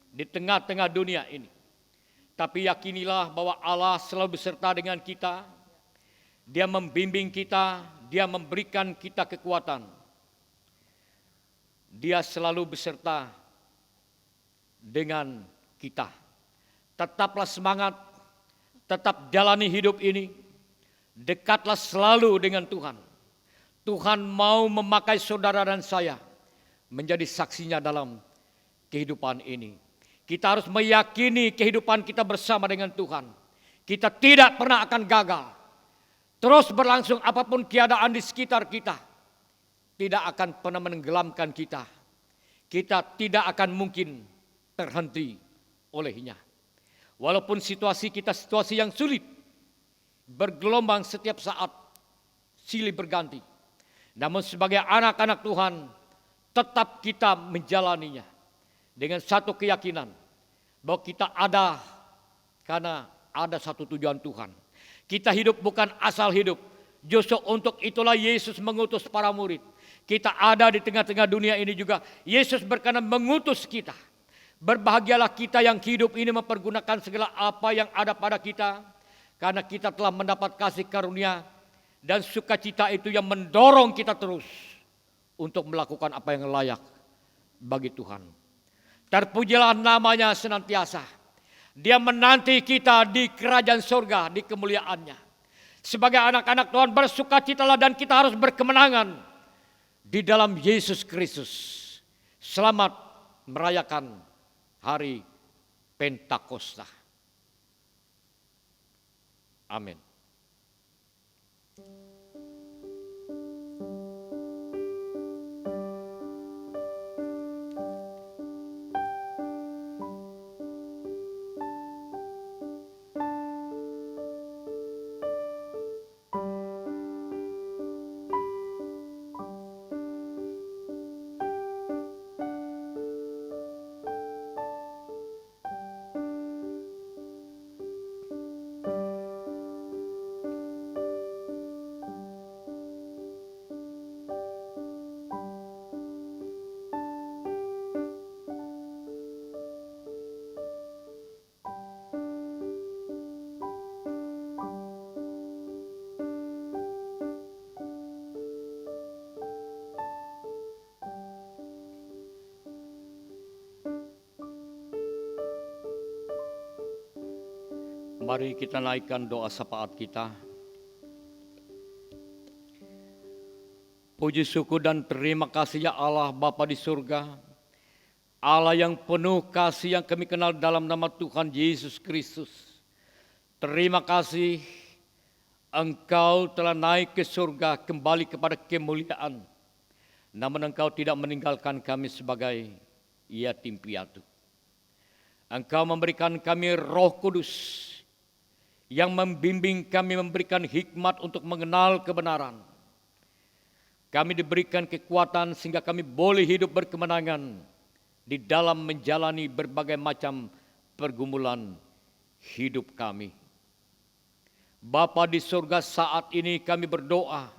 di tengah-tengah dunia ini. Tapi yakinilah bahwa Allah selalu beserta dengan kita. Dia membimbing kita, Dia memberikan kita kekuatan. Dia selalu beserta dengan kita. Tetaplah semangat, tetap jalani hidup ini. Dekatlah selalu dengan Tuhan. Tuhan mau memakai saudara dan saya menjadi saksinya dalam kehidupan ini. Kita harus meyakini kehidupan kita bersama dengan Tuhan. Kita tidak pernah akan gagal. Terus berlangsung apapun keadaan di sekitar kita, tidak akan pernah menenggelamkan kita. Kita tidak akan mungkin terhenti olehnya. Walaupun situasi kita situasi yang sulit, bergelombang setiap saat, silih berganti. Namun sebagai anak-anak Tuhan, tetap kita menjalaninya dengan satu keyakinan bahwa kita ada karena ada satu tujuan Tuhan. Kita hidup bukan asal hidup, justru untuk itulah Yesus mengutus para murid. Kita ada di tengah-tengah dunia ini juga, Yesus berkenan mengutus kita. Berbahagialah kita yang hidup ini mempergunakan segala apa yang ada pada kita, karena kita telah mendapat kasih karunia dan sukacita itu yang mendorong kita terus untuk melakukan apa yang layak bagi Tuhan. Terpujilah namanya senantiasa. Dia menanti kita di kerajaan surga, di kemuliaannya. Sebagai anak-anak Tuhan bersukacitalah dan kita harus berkemenangan di dalam Yesus Kristus. Selamat merayakan hari Pentakosta. Amin. Mari kita naikkan doa syafaat kita. Puji syukur dan terima kasih ya Allah Bapa di surga. Allah yang penuh kasih yang kami kenal dalam nama Tuhan Yesus Kristus. Terima kasih Engkau telah naik ke surga kembali kepada kemuliaan. Namun Engkau tidak meninggalkan kami sebagai yatim piatu. Engkau memberikan kami Roh Kudus yang membimbing kami, memberikan hikmat untuk mengenal kebenaran. Kami diberikan kekuatan sehingga kami boleh hidup berkemenangan di dalam menjalani berbagai macam pergumulan hidup kami. Bapa di surga, saat ini kami berdoa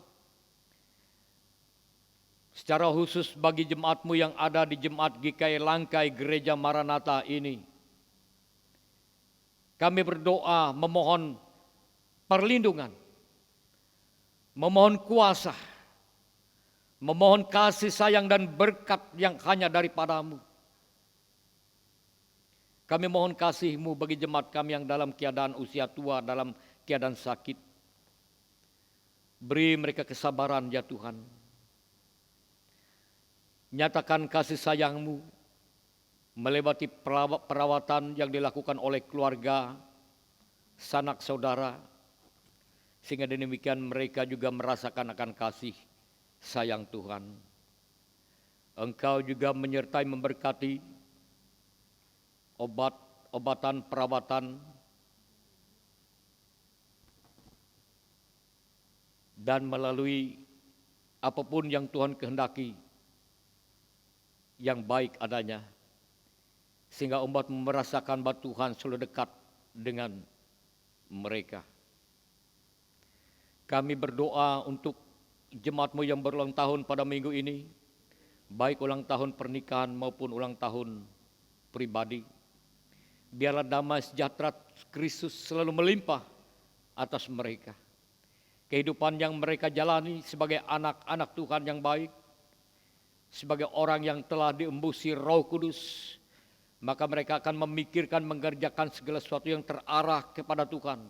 secara khusus bagi jemaat-Mu yang ada di Jemaat GKI Langkai Gereja Maranatha ini. Kami berdoa memohon perlindungan, memohon kuasa, memohon kasih sayang dan berkat yang hanya daripada-Mu. Kami mohon kasih-Mu bagi jemaat kami yang dalam keadaan usia tua, dalam keadaan sakit. Beri mereka kesabaran ya Tuhan. Nyatakan kasih sayang-Mu melewati perawatan yang dilakukan oleh keluarga, sanak saudara, sehingga demikian mereka juga merasakan akan kasih sayang Tuhan. Engkau juga menyertai memberkati obat-obatan, perawatan, dan melalui apapun yang Tuhan kehendaki yang baik adanya, sehingga umat merasakan bahwa Tuhan selalu dekat dengan mereka. Kami berdoa untuk jemaat-Mu yang berulang tahun pada minggu ini, baik ulang tahun pernikahan maupun ulang tahun pribadi. Biarlah damai sejahtera Kristus selalu melimpah atas mereka. Kehidupan yang mereka jalani sebagai anak-anak Tuhan yang baik, sebagai orang yang telah diembusi Roh Kudus, maka mereka akan memikirkan, mengerjakan segala sesuatu yang terarah kepada Tuhan.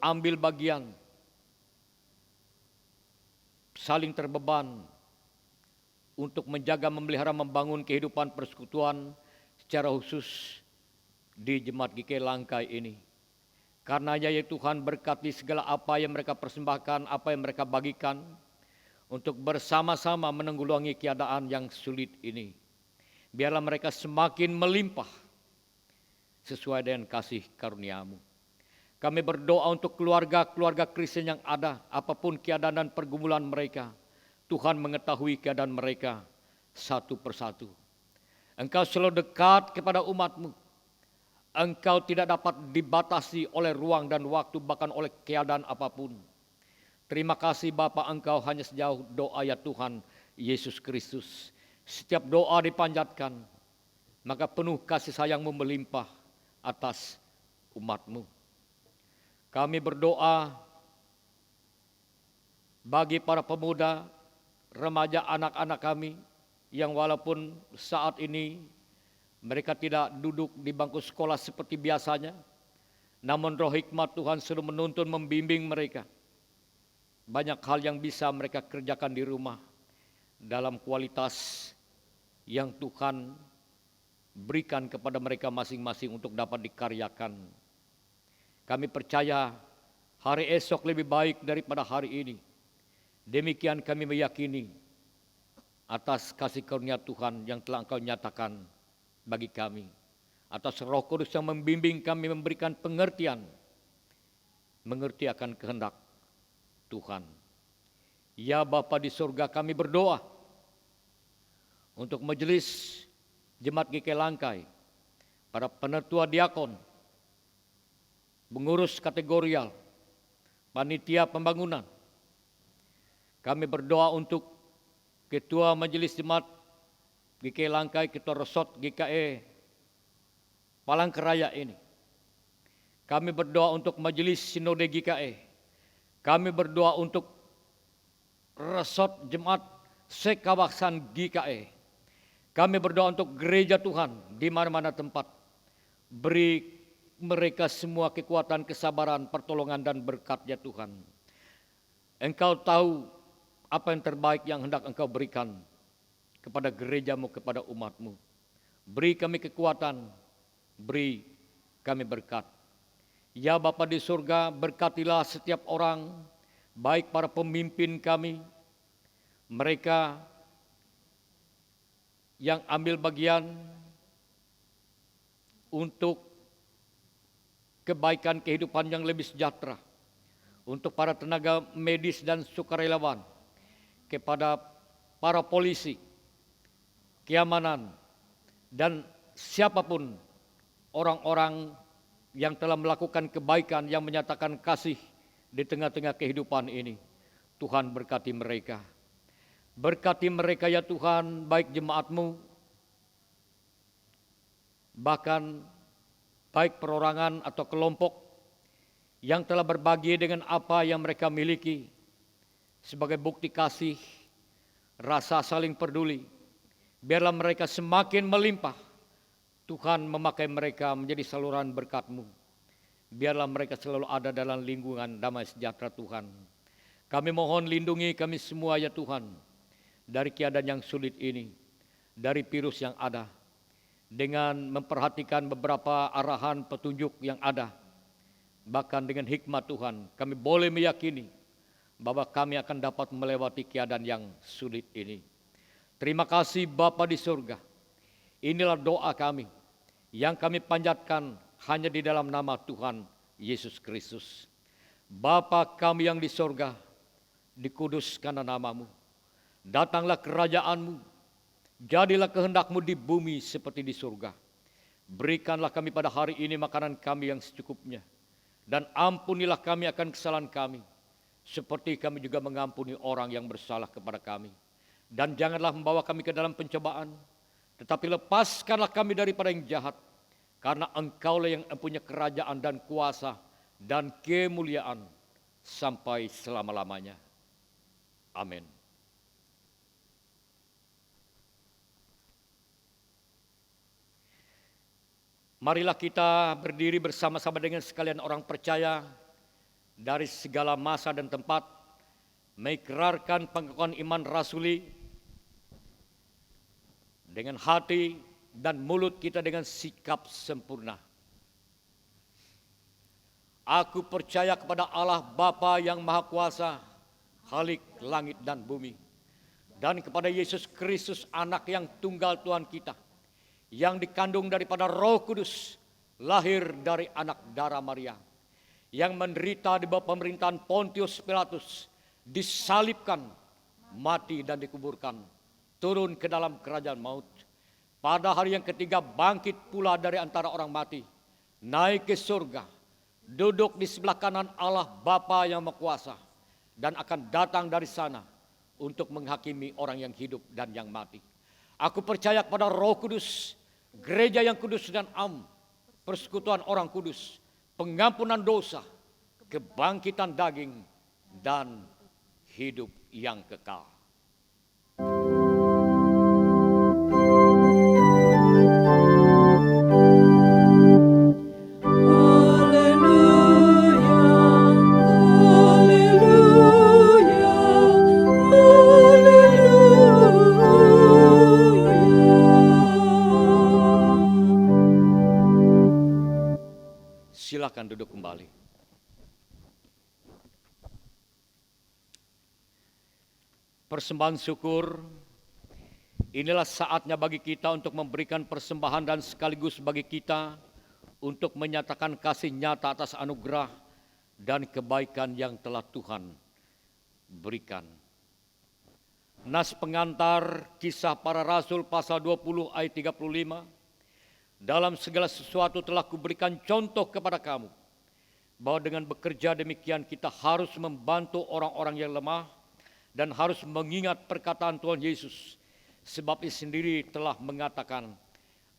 Ambil bagian, saling terbeban untuk menjaga, memelihara, membangun kehidupan persekutuan secara khusus di Jemaat GKI Langkai ini. Karenanya ya Tuhan, berkati segala apa yang mereka persembahkan, apa yang mereka bagikan, untuk bersama-sama menanggulangi keadaan yang sulit ini. Biarlah mereka semakin melimpah sesuai dengan kasih karunia-Mu. Kami berdoa untuk keluarga-keluarga Kristen yang ada, apapun keadaan dan pergumulan mereka, Tuhan mengetahui keadaan mereka satu persatu. Engkau selalu dekat kepada umat-Mu. Engkau tidak dapat dibatasi oleh ruang dan waktu, bahkan oleh keadaan apapun. Terima kasih Bapa, Engkau hanya sejauh doa ya Tuhan Yesus Kristus. Setiap doa dipanjatkan, maka penuh kasih sayang-Mu melimpah atas umat-Mu. Kami berdoa bagi para pemuda, remaja, anak-anak kami yang walaupun saat ini mereka tidak duduk di bangku sekolah seperti biasanya, namun roh hikmat Tuhan selalu menuntun, membimbing mereka. Banyak hal yang bisa mereka kerjakan di rumah dalam kualitas yang Tuhan berikan kepada mereka masing-masing untuk dapat dikaryakan. Kami percaya hari esok lebih baik daripada hari ini. Demikian kami meyakini atas kasih karunia Tuhan yang telah Engkau nyatakan bagi kami, atas Roh Kudus yang membimbing kami, memberikan pengertian, mengerti akan kehendak Tuhan. Ya Bapa di surga, kami berdoa untuk majelis Jemaat GKI Langkai, para penetua diakon, pengurus kategorial, panitia pembangunan. Kami berdoa untuk Ketua Majelis Jemaat GKI Langkai, Ketua Resort GKI Palangkaraya ini. Kami berdoa untuk Majelis Sinode GKI. Kami berdoa untuk Resort Jemaat Sekawaksan GKI. Kami berdoa untuk gereja Tuhan di mana-mana tempat. Beri mereka semua kekuatan, kesabaran, pertolongan dan berkat ya Tuhan. Engkau tahu apa yang terbaik yang hendak Engkau berikan kepada gereja-Mu, kepada umat-Mu. Beri kami kekuatan, beri kami berkat. Ya Bapa di surga, berkatilah setiap orang, baik para pemimpin kami, mereka yang ambil bagian untuk kebaikan kehidupan yang lebih sejahtera, untuk para tenaga medis dan sukarelawan, kepada para polisi, keamanan, dan siapapun orang-orang yang telah melakukan kebaikan, yang menyatakan kasih di tengah-tengah kehidupan ini. Tuhan berkati mereka. Berkati mereka ya Tuhan, baik jemaat-Mu, bahkan baik perorangan atau kelompok yang telah berbagi dengan apa yang mereka miliki sebagai bukti kasih, rasa saling peduli. Biarlah mereka semakin melimpah. Tuhan memakai mereka menjadi saluran berkat-Mu. Biarlah mereka selalu ada dalam lingkungan damai sejahtera Tuhan. Kami mohon lindungi kami semua ya Tuhan, dari keadaan yang sulit ini, dari virus yang ada, dengan memperhatikan beberapa arahan petunjuk yang ada. Bahkan dengan hikmat Tuhan, kami boleh meyakini bahwa kami akan dapat melewati keadaan yang sulit ini. Terima kasih Bapa di surga. Inilah doa kami yang kami panjatkan hanya di dalam nama Tuhan Yesus Kristus. Bapa kami yang di surga, dikuduskanlah nama-Mu. Datanglah kerajaan-Mu, jadilah kehendak-Mu di bumi seperti di surga. Berikanlah kami pada hari ini makanan kami yang secukupnya. Dan ampunilah kami akan kesalahan kami, seperti kami juga mengampuni orang yang bersalah kepada kami. Dan janganlah membawa kami ke dalam pencobaan, tetapi lepaskanlah kami daripada yang jahat. Karena Engkaulah yang mempunyai kerajaan dan kuasa dan kemuliaan sampai selama-lamanya. Amin. Marilah kita berdiri bersama-sama dengan sekalian orang percaya dari segala masa dan tempat, mengikrarkan pengakuan iman rasuli dengan hati dan mulut kita dengan sikap sempurna. Aku percaya kepada Allah Bapa yang Maha Kuasa, Khalik langit dan bumi, dan kepada Yesus Kristus, Anak yang tunggal Tuhan kita, yang dikandung daripada Roh Kudus, lahir dari anak darah Maria, yang menderita di bawah pemerintahan Pontius Pilatus, disalibkan, mati dan dikuburkan, turun ke dalam kerajaan maut. Pada hari yang ketiga bangkit pula dari antara orang mati, naik ke surga, duduk di sebelah kanan Allah Bapa yang Maha Kuasa, dan akan datang dari sana untuk menghakimi orang yang hidup dan yang mati. Aku percaya kepada Roh Kudus, gereja yang kudus dan am, persekutuan orang kudus, pengampunan dosa, kebangkitan daging, dan hidup yang kekal. Silakan duduk kembali. Persembahan syukur, inilah saatnya bagi kita untuk memberikan persembahan dan sekaligus bagi kita untuk menyatakan kasih nyata atas anugerah dan kebaikan yang telah Tuhan berikan. Nas pengantar Kisah Para Rasul pasal 20 ayat 35, dalam segala sesuatu telah kuberikan contoh kepada kamu, bahwa dengan bekerja demikian kita harus membantu orang-orang yang lemah dan harus mengingat perkataan Tuhan Yesus, sebab Ia sendiri telah mengatakan,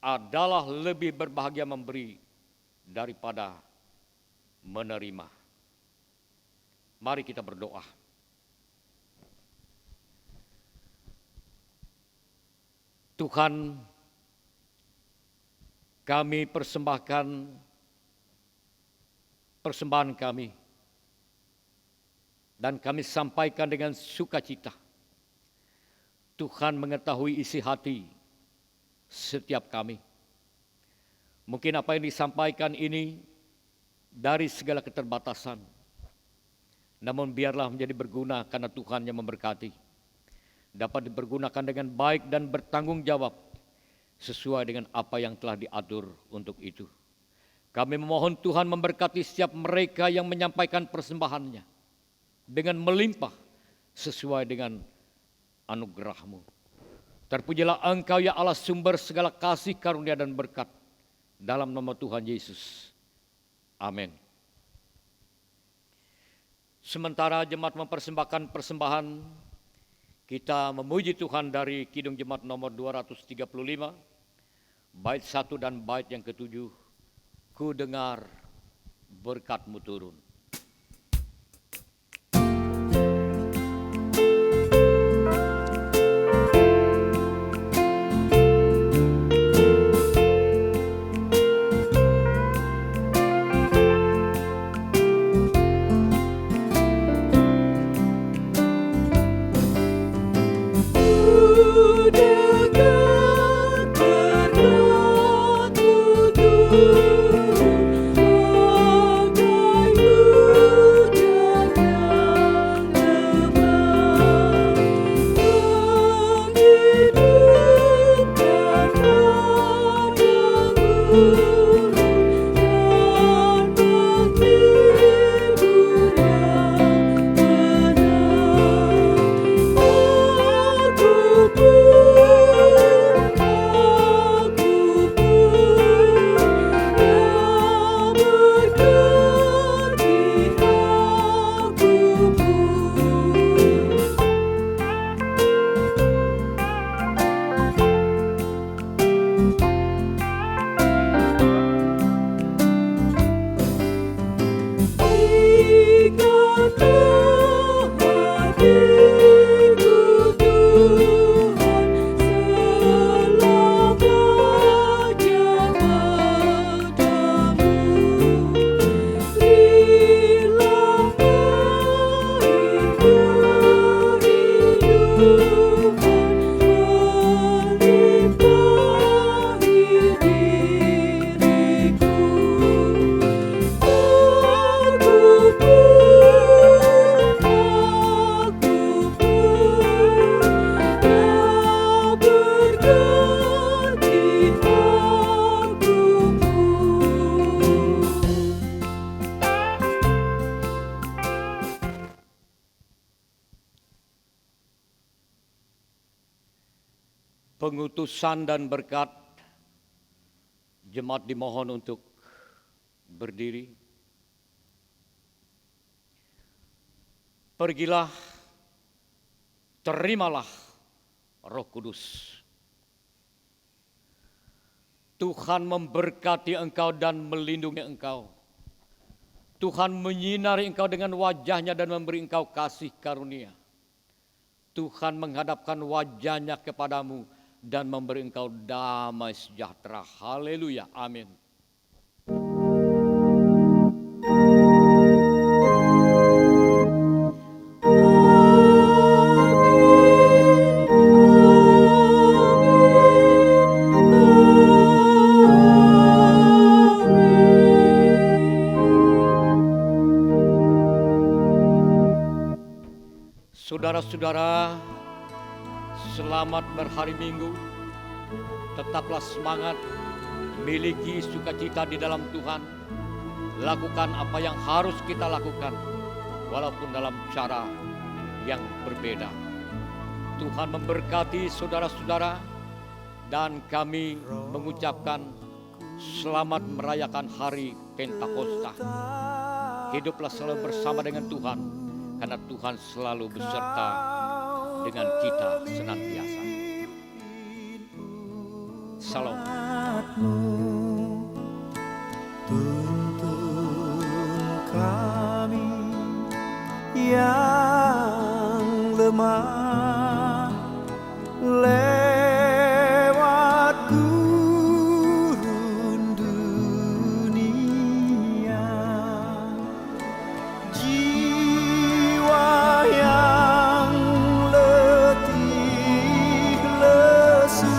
adalah lebih berbahagia memberi daripada menerima. Mari kita berdoa. Tuhan, kami persembahkan persembahan kami, dan kami sampaikan dengan sukacita. Tuhan mengetahui isi hati setiap kami. Mungkin apa yang disampaikan ini dari segala keterbatasan. Namun biarlah menjadi berguna karena Tuhan yang memberkati. Dapat dipergunakan dengan baik dan bertanggung jawab sesuai dengan apa yang telah diatur untuk itu. Kami memohon Tuhan memberkati setiap mereka yang menyampaikan persembahannya dengan melimpah sesuai dengan anugerah-Mu. Terpujilah Engkau ya Allah, sumber segala kasih, karunia dan berkat, dalam nama Tuhan Yesus. Amin. Sementara jemaat mempersembahkan persembahan, kita memuji Tuhan dari Kidung Jemaat nomor 235, bait 1 dan bait yang ke-7. Ku dengar berkat-Mu turun. Pengutusan dan berkat, jemaat dimohon untuk berdiri. Pergilah, terimalah Roh Kudus. Tuhan memberkati engkau dan melindungi engkau. Tuhan menyinari engkau dengan wajah-Nya dan memberi engkau kasih karunia. Tuhan menghadapkan wajah-Nya kepadamu dan memberi engkau damai sejahtera. Haleluya, amin. Saudara-saudara, selamat berhari Minggu. Tetaplah semangat, miliki sukacita di dalam Tuhan. Lakukan apa yang harus kita lakukan, walaupun dalam cara yang berbeda. Tuhan memberkati saudara-saudara, dan kami mengucapkan selamat merayakan hari Pentakosta. Hiduplah selalu bersama dengan Tuhan, karena Tuhan selalu beserta dengan kita senantiasa. Salam. Tuntun kami yang lemah lewat gurun dunia. Jiwa yang letih lesu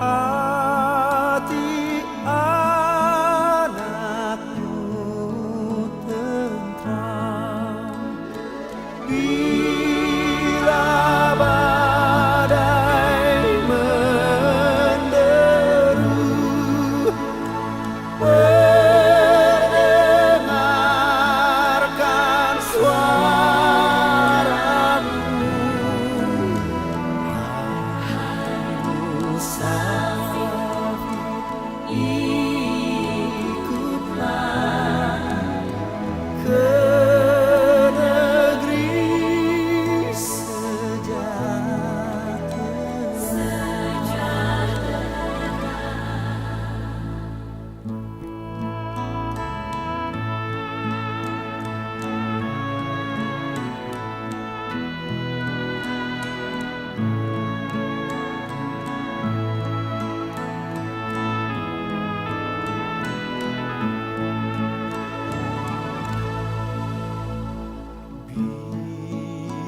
hati anakmu tentram. Bila badai menderu, perdengarkan suaramu. Hai musafir, ikutlah ke negeri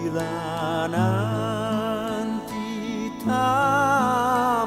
bila nanti tamatlah